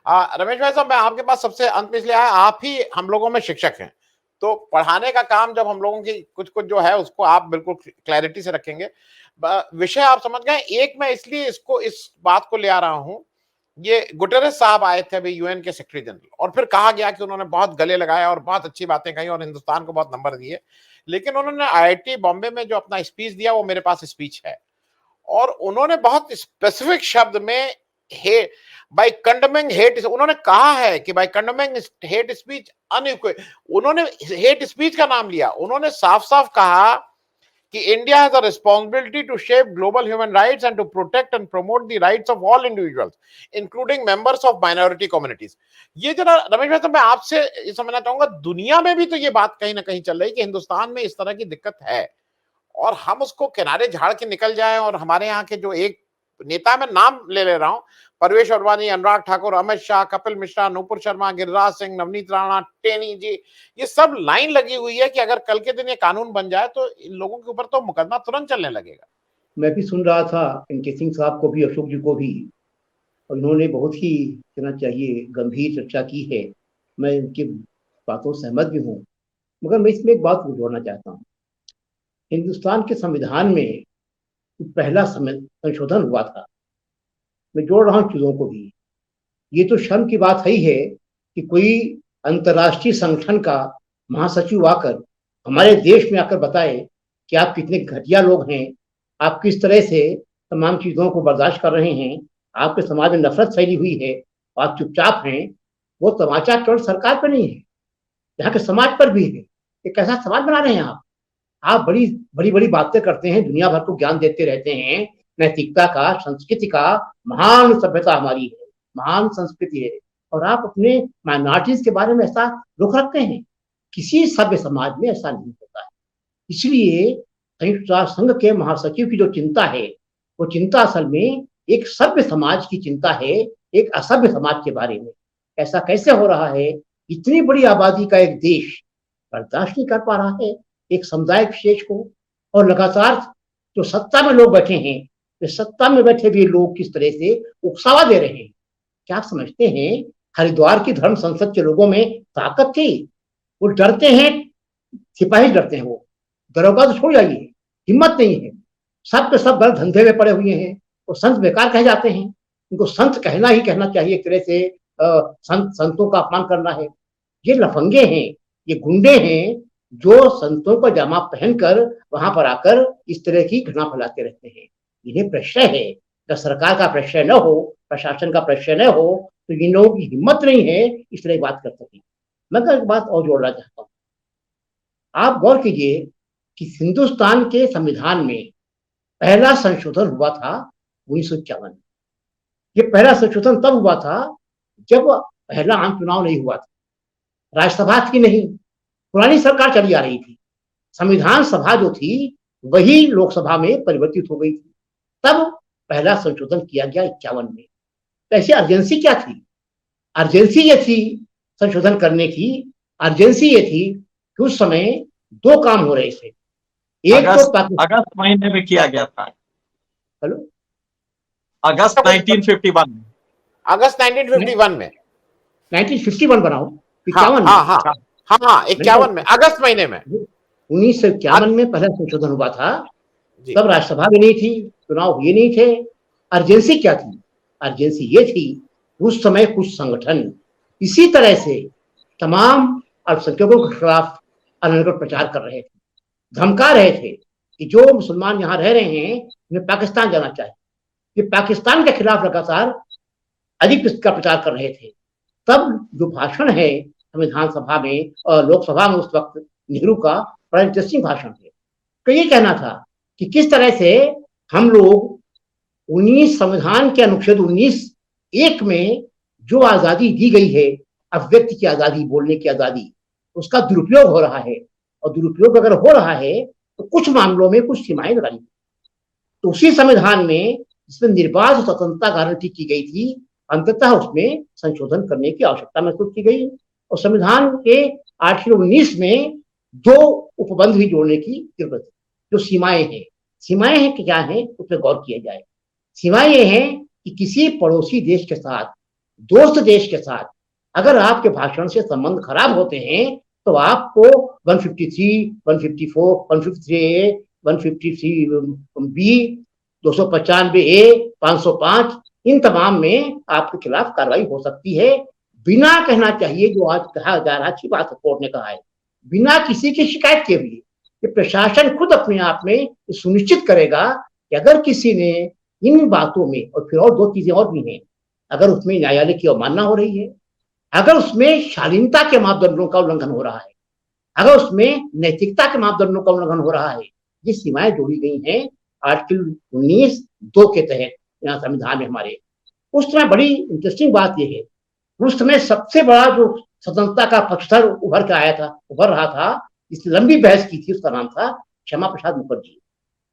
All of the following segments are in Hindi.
रमेश भाई साहब, मैं आपके पास सबसे अंत में इसलिए आया, आप ही हम लोगों में शिक्षक हैं, तो पढ़ाने का काम जब हम लोगों की कुछ कुछ जो है उसको आप बिल्कुल क्लैरिटी से रखेंगे। विषय आप समझ गए। एक मैं इसलिए इसको इस बात को ले आ रहा हूं, ये गुटेरेस साहब आए थे अभी यूएन के सेक्रेटरी जनरल, और फिर कहा गया कि उन्होंने बहुत गले लगाया और बहुत अच्छी बातें कही और हिंदुस्तान को बहुत नंबर दिए, लेकिन उन्होंने आईआईटी बॉम्बे में जो अपना स्पीच दिया वो मेरे पास स्पीच है, और उन्होंने बहुत स्पेसिफिक शब्द में हे बाय कंडमिंग हेट, उन्होंने कहा है कि बाय कंडमिंग हेट स्पीच उन्होंने हेट स्पीच का नाम लिया। उन्होंने साफ साफ कहा कि India has a responsibility to shape global human rights and to protect and promote the rights of all individuals including members of minority communities. ये जरा रमेश भाई, तो मैं आपसे ये समझना चाहूंगा, दुनिया में भी तो ये बात कहीं ना कहीं चल रही है कि हिंदुस्तान में इस तरह की दिक्कत है, और हम उसको किनारे झाड़ के निकल जाएं, और हमारे यहाँ के जो एक नेता, मैं नाम ले रहा हूं, परवेश अडवाणी, अनुराग ठाकुर, अमित शाह, कपिल मिश्रा, नूपुर शर्मा, गिरिराज सिंह, नवनीत राणा, टेनी जी, ये सब लाइन लगी हुई है कि अगर कल के दिन ये कानून बन जाए तो इन लोगों के ऊपर तो मुकदमा तुरंत चलने लगेगा। मैं भी सुन रहा था इनके सिंह साहब को भी, अशोक जी को भी, और इन्होंने बहुत ही कहना चाहिए गंभीर चर्चा की है। मैं इनकी बातों से सहमत भी हूँ, मगर मैं इसमें एक बात जोड़ना चाहता हूँ। हिंदुस्तान के संविधान में पहला संशोधन हुआ था, मैं जोड़ रहा हूँ चीजों को भी। ये तो शर्म की बात है कि कोई अंतर्राष्ट्रीय संगठन का महासचिव आकर हमारे देश में आकर बताए कि आप कितने घटिया लोग हैं, आप किस तरह से तमाम चीजों को बर्दाश्त कर रहे हैं, आपके समाज में नफरत फैली हुई है, आप चुपचाप हैं। वो तमाचा केवल सरकार पर नहीं है, यहाँ के समाज पर भी है। ये कैसा समाज बना रहे हैं आप बड़ी बड़ी बड़ी बातें करते हैं, दुनिया भर को ज्ञान देते रहते हैं नैतिकता का, संस्कृति का। महान सभ्यता हमारी है, महान संस्कृति है, और आप अपने माइनॉरिटीज के बारे में ऐसा रुख रखते हैं। किसी सभ्य समाज में ऐसा नहीं होता है। इसलिए संयुक्त राष्ट्र संघ के महासचिव की जो चिंता है, वो चिंता असल में एक सभ्य समाज की चिंता है, एक असभ्य समाज के बारे में। ऐसा कैसे हो रहा है? इतनी बड़ी आबादी का एक देश बर्दाश्त नहीं कर पा रहा है एक समुदाय विशेष को, और लगातार जो सत्ता में लोग बैठे हैं, वे सत्ता में बैठे भी लोग किस तरह से उकसावा दे रहे हैं। क्या आप समझते हैं हरिद्वार की धर्म संसद के लोगों में ताकत थी? वो डरते हैं, सिपाही डरते हैं, वो दरोगा तो छोड़ जाइए, हिम्मत नहीं है। सब के सब गलत धंधे में पड़े हुए हैं, वो संत बेकार कहे जाते हैं। उनको संत कहना ही कहना चाहिए, एक तरह से संतों का अपमान करना है। ये लफंगे हैं, ये गुंडे हैं, जो संतों का जामा पहनकर वहां पर आकर इस तरह की घटना फैलाते रहते हैं। इन्हें प्रश्रय है, जब सरकार का प्रश्रय न हो, प्रशासन का प्रश्रय न हो, तो इन लोगों की हिम्मत नहीं है इस तरह की बात कर सके। मैं एक बात और जोड़ना चाहता हूँ। आप गौर कीजिए कि हिंदुस्तान के संविधान में पहला संशोधन हुआ था 1951। ये पहला संशोधन तब हुआ था जब पहला आम चुनाव नहीं हुआ था, राज्यसभा की नहीं, पुरानी सरकार चली आ रही थी। संविधान सभा जो थी वही लोकसभा में परिवर्तित हो गई थी। तब पहला संशोधन किया गया 51 में। तो ऐसी अर्जेंसी क्या थी? अर्जेंसी ये थी संशोधन करने की, अर्जेंसी ये थी कि उस समय दो काम हो रहे थे। एक तो अगस्त महीने में किया गया था। हेलो, अगस्त 1951 में, अगस्त 1951 में, 1951 बनाओ, 51 में, हाँ 51 में, अगस्त महीने में 1951 में पहला संशोधन हुआ था। तब राज्यसभा भी नहीं थी, चुनाव हुए नहीं थे। अर्जेंसी क्या थी? अर्जेंसी ये थी, उस समय कुछ संगठन इसी तरह से तमाम अल्पसंख्यकों के खिलाफ अनर्गल प्रचार कर रहे थे, धमका रहे थे कि जो मुसलमान यहाँ रह रहे हैं उन्हें पाकिस्तान जाना चाहिए। ये पाकिस्तान के खिलाफ लगातार अधिक का प्रचार कर रहे थे। तब जो भाषण है संविधान सभा में और लोकसभा में उस वक्त नेहरू का, बड़ा इंटरेस्टिंग भाषण है। तो ये कहना था कि किस तरह से हम लोग 19 संविधान के अनुच्छेद 19(1) में जो आजादी दी गई है, अभिव्यक्ति की आजादी, बोलने की आजादी, उसका दुरुपयोग हो रहा है। और दुरुपयोग अगर हो रहा है तो कुछ मामलों में कुछ सीमाएं लगाई। तो उसी संविधान में जिसमें निर्बाध स्वतंत्रता गारंटी की गई थी, अंततः उसमें संशोधन करने की आवश्यकता महसूस की गई, और संविधान के आर्टिकल 19 में दो उपबंध भी जोड़ने की जरूरत है। जो सीमाएं हैं कि क्या है, उस पर गौर किया जाए। सीमाएं ये हैं कि किसी पड़ोसी देश के साथ दोस्त देश के साथ अगर आपके भाषण से संबंध खराब होते हैं तो आपको 153, 154, 153A, 153B, 295A, 505 इन तमाम में आपके खिलाफ कार्रवाई हो सकती है। बिना कहना चाहिए जो आज कहा जा रहा, अच्छी बात कोर्ट ने कहा है, बिना किसी की शिकायत के भी कि प्रशासन खुद अपने आप में सुनिश्चित करेगा कि अगर किसी ने इन बातों में, और फिर और दो चीजें और भी हैं, अगर उसमें न्यायालय की अवमानना हो रही है, अगर उसमें शालीनता के मापदंडों का उल्लंघन हो रहा है, अगर उसमें नैतिकता के मापदंडों का उल्लंघन हो रहा है, ये सीमाएं जोड़ी गई हैं आर्टिकल 19(2) के तहत यहाँ संविधान में हमारे। उस समय बड़ी इंटरेस्टिंग बात यह है, उस समय सबसे बड़ा जो स्वतंत्रता का पक्षधर उभर रहा था, इस लंबी बहस की थी, उसका नाम था श्यामा प्रसाद मुखर्जी।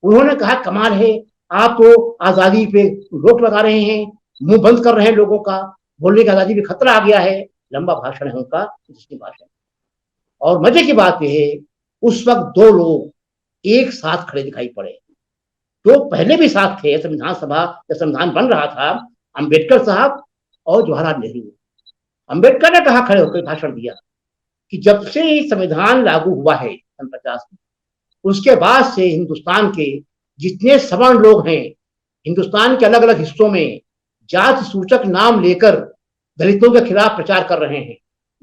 उन्होंने कहा कमाल है, आप तो आजादी पे रोक लगा रहे हैं, मुंह बंद कर रहे हैं लोगों का, बोलने की आजादी में खतरा आ गया है। लंबा भाषण है उनका, भाषण। और मजे की बात यह है, उस वक्त दो लोग एक साथ खड़े दिखाई पड़े, जो पहले भी साथ थे संविधान सभा जब संविधान बन रहा था, अंबेडकर साहब और जवाहरलाल नेहरू। अंबेडकर ने कहा, खड़े होकर भाषण दिया कि जब से संविधान लागू हुआ है सन 50 में, उसके बाद से हिंदुस्तान के जितने सवर्ण लोग हैं, हिंदुस्तान के अलग अलग हिस्सों में जाति सूचक नाम लेकर दलितों के खिलाफ प्रचार कर रहे हैं,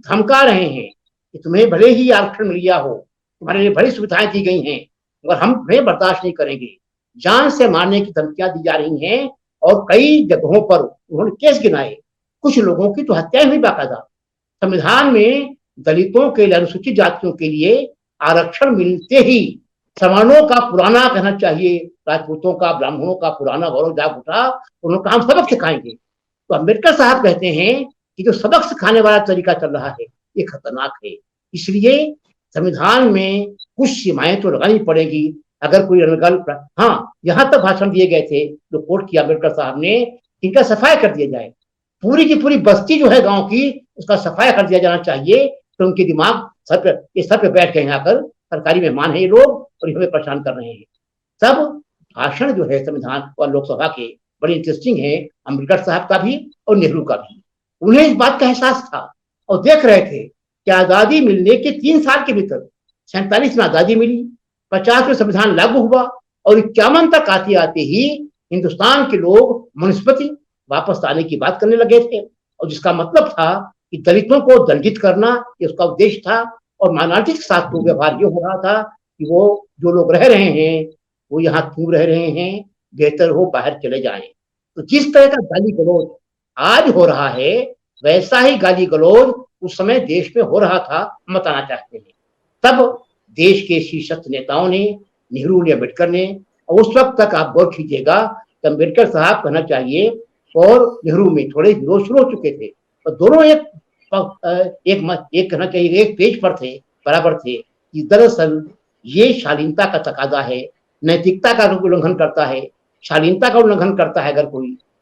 धमका रहे हैं कि तुम्हें भले ही आरक्षण मिल गया हो, तुम्हारे लिए बड़ी सुविधाएं दी गई हैं, मगर हम तुम्हें बर्दाश्त नहीं करेंगे। जान से मारने की धमकियां दी जा रही हैं और कई जगहों पर उन्होंने केस गिनाए, कुछ लोगों की तो हत्याएं हुई बाकायदा। संविधान में दलितों के लिए, अनुसूचित जातियों के लिए आरक्षण मिलते ही सवर्णों का पुराना कहना चाहिए, राजपूतों का, ब्राह्मणों का पुराना गौरव जाग उठा, उन्होंने कहा हम सबक सिखाएंगे। तो अम्बेडकर साहब कहते हैं कि जो सबक सिखाने वाला तरीका चल रहा है ये खतरनाक है, इसलिए संविधान में कुछ सीमाएं तो लगानी पड़ेगी। अगर कोई अनगल, हाँ, यहां तक भाषण दिए गए थे जो कोर्ट किया अम्बेडकर साहब ने, इनका सफाया कर दिया जाए, पूरी की पूरी बस्ती जो है गांव की, उसका सफाया कर दिया जाना चाहिए। तो उनके दिमाग सर पे बैठ गए, यहाँ पर सरकारी मेहमान है ये लोग और ये हमें परेशान कर रहे हैं। सब भाषण जो है संविधान और लोकसभा के बड़े इंटरेस्टिंग है, अम्बेडकर साहब का भी और नेहरू का भी। उन्हें इस बात का एहसास था और देख रहे थे कि आजादी मिलने के 3 साल के भीतर 47 में आजादी मिली, 50 में संविधान लागू हुआ और 51 तक आते आते ही हिंदुस्तान के लोग मनुस्मृति वापस आने की बात करने लगे थे, और जिसका मतलब था कि दलितों को दंडित करना, ये उसका उद्देश्य था। और माइनॉरिटी के साथ तो व्यवहार ये हो रहा था कि वो जो लोग रह रहे हैं वो यहाँ क्यों रह रहे हैं, बेहतर हो बाहर चले जाएं। तो जिस तरह का गाली गलौज आज हो रहा है, वैसा ही गाली गलौज उस समय देश में हो रहा था, हम बताना चाहते हैं। तब देश के शीर्षस्थ नेताओं ने, नेहरू ने, अम्बेडकर ने, और उस वक्त तक आप गौर कीजिएगा कि अम्बेडकर साहब कहना चाहिए और नेहरू में थोड़े विरोध शुरू हो चुके थे, और दोनों एक कहना चाहिए एक पेज पर थे, बराबर थे कि दरअसल ये शालीनता का तकाजा है, नैतिकता का उल्लंघन करता है, शालीनता का उल्लंघन करता है।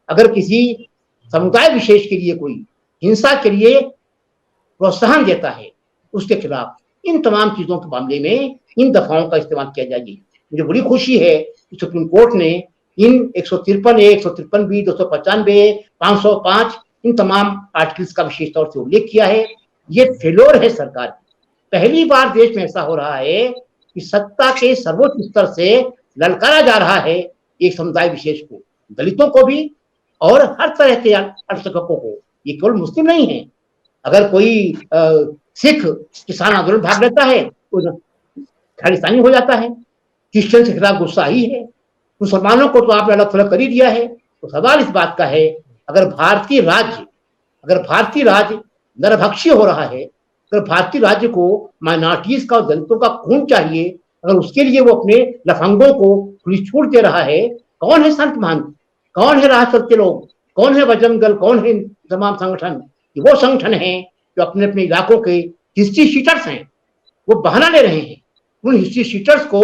अगर किसी समुदाय विशेष के लिए कोई हिंसा के लिए प्रोत्साहन देता है, उसके खिलाफ इन तमाम चीजों के मामले में इन दफाओं का इस्तेमाल किया जाएगी। मुझे बड़ी खुशी है कि सुप्रीम कोर्ट ने इन 153A, 153B, 295A, 505 इन तमाम आर्टिकल्स का विशेष तौर से उल्लेख किया है। ये फेलोर है सरकार की। पहली बार देश में ऐसा हो रहा है कि सत्ता के सर्वोच्च स्तर से ललकारा जा रहा है एक समुदाय विशेष को, दलितों को भी और हर तरह के अल्पसंख्यकों को। ये केवल मुस्लिम नहीं है, अगर कोई सिख किसान आंदोलन भाग लेता है तो खालिस्तानी हो जाता है, क्रिश्चियन के खिलाफ गुस्सा ही है, मुसलमानों को तो आपने अलग थलग कर ही दिया है। तो सवाल इस बात का है, अगर भारतीय राज्य नरभक्षी हो रहा है, अगर भारतीय राज्य को माइनॉरिटीज का और दलितों का खून चाहिए, अगर उसके लिए वो अपने लफंगों को खुली छूट दे रहा है, कौन है संत महंत, कौन है राह चलते लोग, कौन है बजरंग दल, कौन है तमाम संगठन? वो संगठन है जो अपने अपने इलाकों के हिस्ट्री शीटर्स हैं, वो बहाना ले रहे हैं। उन हिस्ट्री शीटर्स को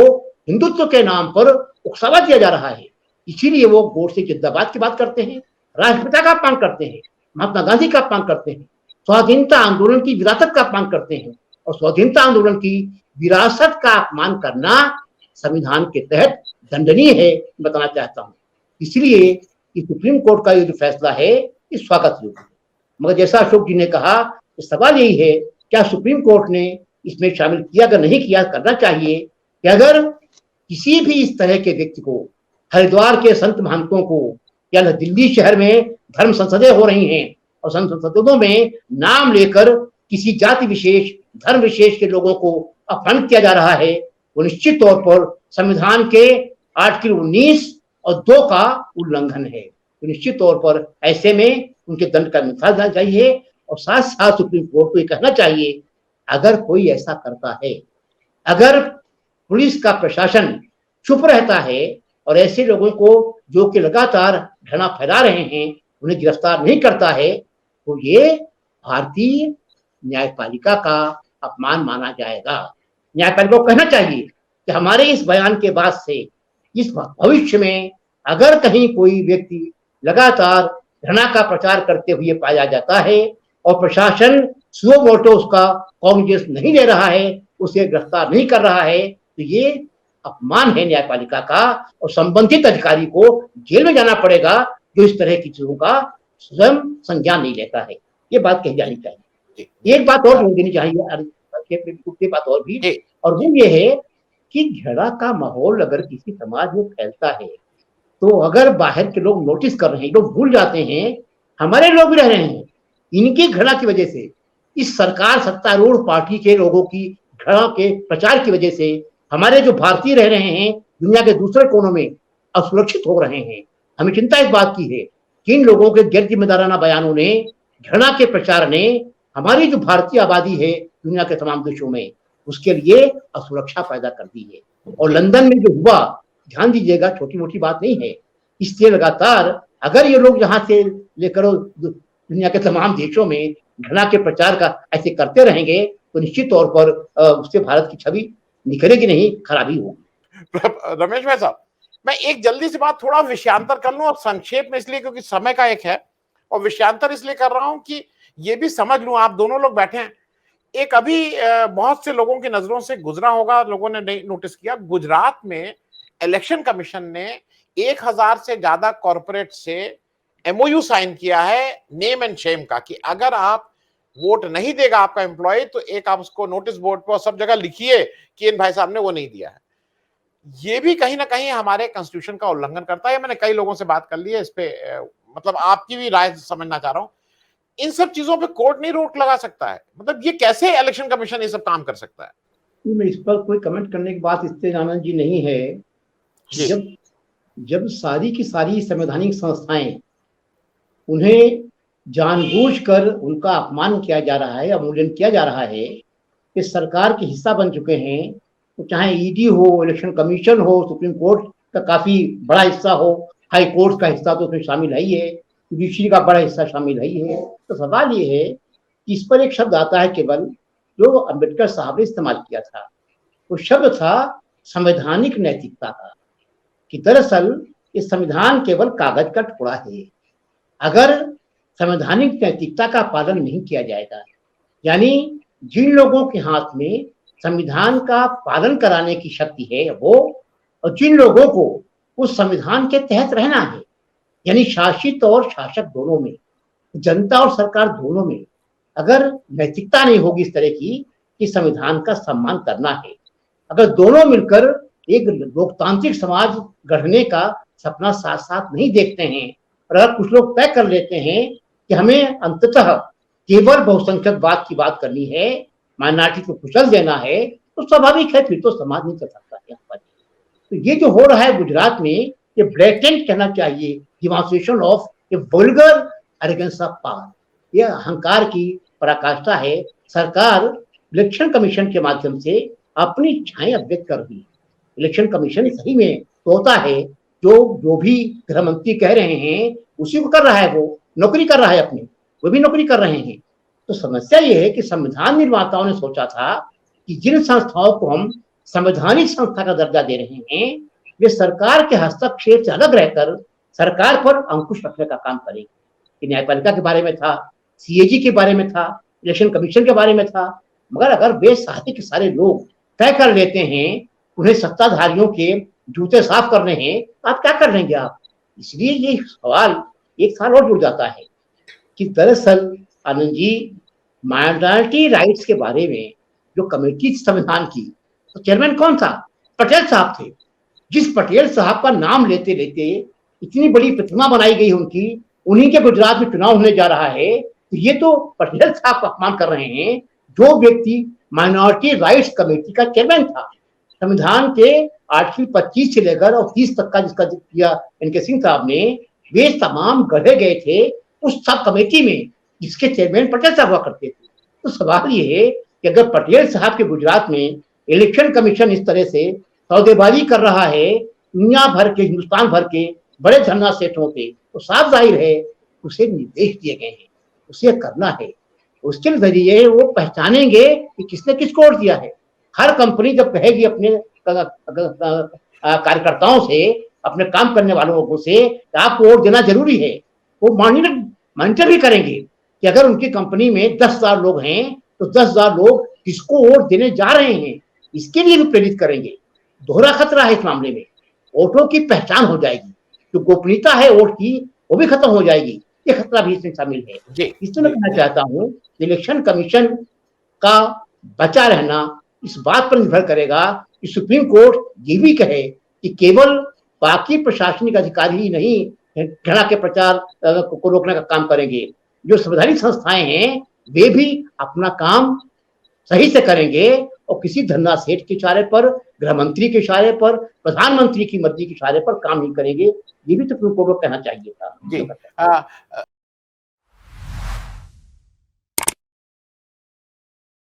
हिंदुत्व के नाम पर उकसावा दिया जा रहा है, इसीलिए वो गोडसे जिंदाबाद की बात करते हैं, राष्ट्रपिता का अपमान करते हैं, महात्मा गांधी का अपमान करते हैं, स्वाधीनता आंदोलन की विरासत का अपमान करते हैं। और स्वाधीनता आंदोलन की विरासत का अपमान करना संविधान के तहत दंडनीय है, बताना चाहता हूं। इसलिए सुप्रीम कोर्ट का ये जो फैसला है, ये स्वागत योग्य है। मगर जैसा अशोक जी ने कहा, सवाल यही है क्या सुप्रीम कोर्ट ने इसमें शामिल किया, अगर नहीं किया करना चाहिए कि अगर किसी भी इस तरह के व्यक्ति को, हरिद्वार के संत महंतों को, या दिल्ली शहर में धर्म संसदें हो रही हैं और संसदों में नाम लेकर किसी जाति विशेष, धर्म विशेष के लोगों को अपमानित किया जा रहा है, वो निश्चित तौर पर संविधान के आर्टिकल 19 और 2 का उल्लंघन है। तो निश्चित तौर पर ऐसे में उनके दंड का मिलना चाहिए और साथ साथ सुप्रीम कोर्ट को ये कहना चाहिए अगर कोई ऐसा करता है, अगर पुलिस का प्रशासन चुप रहता है और ऐसे लोगों को जो कि लगातार घृणा फैला रहे हैं उन्हें गिरफ्तार नहीं करता है, तो ये भारतीय न्यायपालिका का अपमान माना जाएगा। न्यायपालिका को कहना चाहिए कि हमारे इस बयान के बाद से इस भविष्य में अगर कहीं कोई व्यक्ति लगातार घृणा का प्रचार करते हुए पाया जाता है और प्रशासन सुओ मोटो उसका कॉग्निजेंस नहीं ले रहा है, उसे गिरफ्तार नहीं कर रहा है, तो ये अपमान है न्यायपालिका का और संबंधित अधिकारी को जेल में जाना पड़ेगा जो इस तरह की चीजों का स्वयं संज्ञान नहीं लेता है। ये बात कही जानी चाहिए। एक बात और देनी चाहिए, बात और भी, और वो ये है कि घृणा का माहौल अगर किसी समाज में फैलता है तो अगर बाहर के लोग नोटिस कर रहे हैं, लोग भूल जाते हैं, हमारे लोग भी रह रहे हैं, इनकी घृणा की वजह से, इस सरकार सत्तारूढ़ पार्टी के लोगों की घृणा के प्रचार की वजह से हमारे जो भारतीय रह रहे हैं दुनिया के दूसरे कोनों में असुरक्षित हो रहे हैं। हमें चिंता इस बात की है कि इन लोगों के गैर जिम्मेदाराना बयानों ने, घृणा के प्रचार ने हमारी जो भारतीय आबादी है दुनिया के तमाम देशों में, उसके लिए असुरक्षा पैदा कर दी है। और लंदन में जो हुआ, ध्यान दीजिएगा, छोटी मोटी बात नहीं है। इसलिए लगातार अगर ये लोग यहाँ से लेकर दुनिया के तमाम देशों में घृणा के प्रचार का ऐसे करते रहेंगे तो निश्चित तौर पर उससे भारत की छवि निखरेगी नहीं, खराबी होगी। रमेश भाई साहब, मैं एक जल्दी से बात थोड़ा विषयांतर कर लूं और संक्षेप में, इसलिए क्योंकि समय का एक है, और विषयांतर इसलिए कर रहा हूं कि ये भी समझ लूं, आप दोनों लोग बैठे हैं, एक अभी बहुत से लोगों की नजरों से गुजरा होगा, लोगों ने नहीं नोटिस किया, गुजरात में इलेक्शन कमीशन ने 1000 से ज्यादा कॉर्पोरेट से एमओयू साइन किया है नेम एंड शेम का, कि अगर आप वोट नहीं देगा आपका एम्प्लॉय तो एक आप उसको नोटिस बोर्ड पर सब जगह लिखिए कि इन भाई साहब ने वो नहीं दिया है। ये भी कहीं ना कहीं हमारे कॉन्स्टिट्यूशन का उल्लंघन करता है। मैंने कई लोगों से बात कर ली है इस पे, मतलब आपकी भी राय समझना चाह रहा हूं। इन सब चीजों पे कोर्ट नहीं रोक लगा सकता है? मतलब ये कैसे इलेक्शन कमीशन ये सब काम कर सकता है? इस पर कोई कमेंट करने की बात इससे आनंद जी नहीं है। जब सारी की सारी संवैधानिक संस्थाएं उन्हें जानबूझकर उनका अपमान किया जा रहा है, अवमूल्यन किया जा रहा है, कि सरकार के हिस्सा बन चुके हैं, तो चाहे ईडी हो, इलेक्शन कमीशन हो, सुप्रीम कोर्ट का काफी बड़ा हिस्सा हो, हाई कोर्ट का हिस्सा तो उसमें शामिल है ही है, जुडिशरी का बड़ा हिस्सा शामिल है ही है, तो सवाल ये है कि इस पर एक शब्द आता है केवल, जो अम्बेडकर साहब ने इस्तेमाल किया था, वो शब्द था संवैधानिक नैतिकता का, कि दरअसल ये संविधान केवल कागज का टुकड़ा है। अगर संवैधानिक नैतिकता का पालन नहीं किया जाएगा, यानी जिन लोगों के हाथ में संविधान का पालन कराने की शक्ति है वो, और जिन लोगों को उस संविधान के तहत रहना है, यानी शासित और शासक दोनों में, जनता और सरकार दोनों में, अगर नैतिकता नहीं होगी इस तरह की कि संविधान का सम्मान करना है, अगर दोनों मिलकर एक लोकतांत्रिक समाज गढ़ने का सपना साथ साथ नहीं देखते हैं, और अगर कुछ लोग तय कर लेते हैं कि हमें अंततः केवल बहुसंख्यकवाद की बात करनी है, माइनॉरिटी को कुचल देना है, तो स्वाभाविक है फिर तो समाज नहीं चल सकता है। तो ये जो हो रहा है गुजरात में, ये ब्लैटेंट कहना चाहिए demonstration of A vulgar arrogance of power, ये अहंकार की पराकाष्ठा है। सरकार इलेक्शन कमीशन के माध्यम से अपनी इच्छाएं अभिव्यक्त कर रही है। इलेक्शन कमीशन सही में तोता है, जो भी गृह मंत्री कह रहे हैं उसी को कर रहा है, वो नौकरी कर रहा है अपनी, वो भी नौकरी कर रहे हैं। तो समस्या ये है कि संविधान निर्माताओं ने सोचा था कि जिन संस्थाओं को हम संवैधानिक संस्था का दर्जा दे रहे हैं, वे सरकार के हस्तक्षेप से अलग रहकर सरकार पर अंकुश रखने का काम करेंगे। न्यायपालिका के बारे में था, सीएजी के बारे में था, इलेक्शन कमीशन के बारे में था, मगर अगर वे सारे के सारे लोग तय कर लेते हैं, उन्हें सत्ताधारियों के जूते साफ करने हैं, तो आप क्या कर लेंगे आप? इसलिए ये सवाल एक साल और जुड़ जाता है कि दरअसल आनंद जी, माइनॉरिटी राइट्स के बारे में जो कमेटी थी संविधान की, तो चेयरमैन कौन था? पटेल साहब थे। जिस पटेल साहब का नाम लेते लेते इतनी बड़ी प्रतिमा बनाई गई उनकी, उन्हीं के गुजरात में चुनाव होने जा रहा है, तो ये तो पटेल साहब का अपमान कर रहे हैं, जो व्यक्ति माइनॉरिटी राइट्स कमेटी का चेयरमैन था। संविधान के आर्टिकल 25 से लेकर और 30 तक का जिसका जिक्र किया एनके सिंह साहब ने, वे तमाम गढ़े गए थे उस सब कमेटी में जिसके चेयरमैन पटेल साहब हुआ करते थे। तो सवाल ये है कि अगर पटेल साहब के गुजरात में इलेक्शन कमीशन इस तरह से सौदेबाजी कर रहा है दुनिया भर के, हिंदुस्तान भर के बड़े धरना सेठों के, तो साफ जाहिर है उसे निर्देश दिए गए हैं, उसे करना है। उसके जरिए वो पहचानेंगे कि किसने किसको वोट दिया है। हर कंपनी जब कहेगी अपने कार्यकर्ताओं से, अपने काम करने वालों से कि आपको वोट देना जरूरी है, वो मॉनिटर भी करेंगे कि अगर उनकी कंपनी में 10,000 लोग हैं तो 10,000 लोग किसको वोट देने जा रहे हैं, इसके लिए भी प्रेरित करेंगे। दोहरा खतरा है इस मामले में, वोटों की पहचान हो जाएगी, जो गोपनीयता है वोट की वो भी खत्म हो जाएगी, ये खतरा भी इसमें शामिल है। इसलिए मैं कहना चाहता हूँ इलेक्शन कमीशन का बचा रहना इस बात पर निर्भर करेगा कि सुप्रीम कोर्ट ये भी कहे कि केवल बाकी प्रशासनिक अधिकारी ही नहीं घृणा के प्रचार को रोकने का काम करेंगे, जो संवैधानिक संस्थाएं हैं वे भी अपना काम सही से करेंगे और किसी धरना सेठ के इशारे पर, गृह मंत्री के इशारे पर, प्रधानमंत्री की मर्जी के इशारे पर काम नहीं करेंगे। ये भी तो सुप्रीम कोर्ट को कहना चाहिए था।